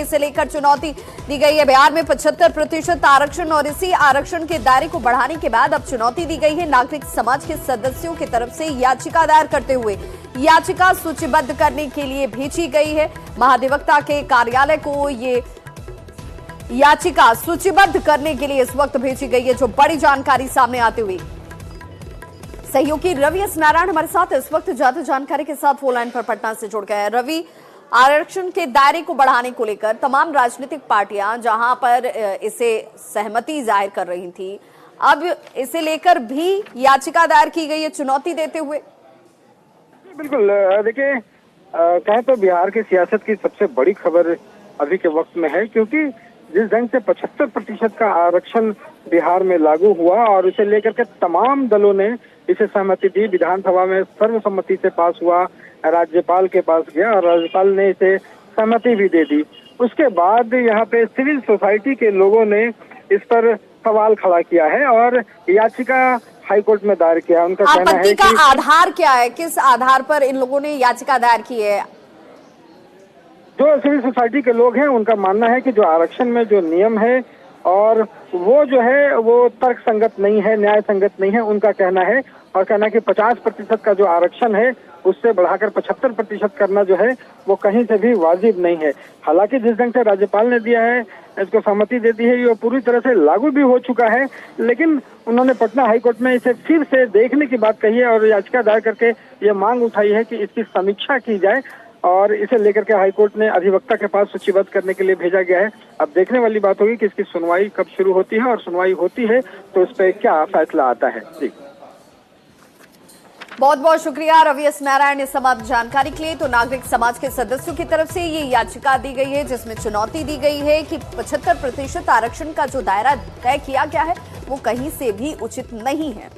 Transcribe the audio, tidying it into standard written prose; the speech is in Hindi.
इसे लेकर चुनौती दी गई है। बिहार में 75% आरक्षण और इसी आरक्षण के दायरे को बढ़ाने के बाद अब चुनौती दी गई है। नागरिक समाज के सदस्यों की तरफ से याचिका दायर करते हुए याचिका सूचीबद्ध करने के लिए भेजी गई है। महाधिवक्ता के कार्यालय को ये याचिका सूचीबद्ध करने के लिए इस वक्त भेजी गई है, जो बड़ी जानकारी सामने आते हुए सहयोगी रवि एस नारायण हमारे साथ इस वक्त ज्यादा जानकारी के साथ फोन लाइन पर पटना से जुड़ गए हैं। रवि, आरक्षण के दायरे को बढ़ाने को लेकर तमाम राजनीतिक पार्टियां जहां पर इसे सहमति जाहिर कर रही थी, अब इसे लेकर भी याचिका दायर की गई है चुनौती देते हुए। बिल्कुल, देखिए, कहें तो बिहार की सियासत की सबसे बड़ी खबर अभी के वक्त में है, क्योंकि जिस ढंग से 75% का आरक्षण बिहार में लागू हुआ और इसे लेकर के तमाम दलों ने इसे सहमति दी, विधानसभा में सर्वसम्मति से पास हुआ, राज्यपाल के पास गया और राज्यपाल ने इसे सहमति भी दे दी। उसके बाद यहाँ पे सिविल सोसाइटी के लोगों ने इस पर सवाल खड़ा किया है और याचिका हाईकोर्ट में दायर किया। उनका कहना है कि आधार क्या है, किस आधार पर इन लोगों ने याचिका दायर की है? जो सिविल सोसाइटी के लोग हैं उनका मानना है कि जो आरक्षण में जो नियम है और वो जो है वो तर्क संगत नहीं है, न्याय संगत नहीं है, उनका कहना है। और कहना कि 50% का जो आरक्षण है उससे बढ़ाकर 75% करना जो है वो कहीं से भी वाजिब नहीं है। हालांकि जिस ढंग से राज्यपाल ने दिया है, इसको सहमति दे दी है, ये पूरी तरह से लागू भी हो चुका है, लेकिन उन्होंने पटना हाईकोर्ट में इसे फिर से देखने की बात कही है और याचिका दायर करके ये मांग उठाई है कि इसकी समीक्षा की जाए और इसे लेकर के हाईकोर्ट ने अधिवक्ता के पास सूचीबद्ध करने के लिए भेजा गया है। अब देखने वाली बात होगी कि इसकी सुनवाई कब शुरू होती है और सुनवाई होती है तो इस पर क्या फैसला आता है। जी, बहुत बहुत शुक्रिया रवि एस नारायण इस तमाम जानकारी के लिए। तो नागरिक समाज के सदस्यों की तरफ से ये याचिका दी गई है जिसमें चुनौती दी गई है कि 75% आरक्षण का जो दायरा तय किया गया है वो कहीं से भी उचित नहीं है।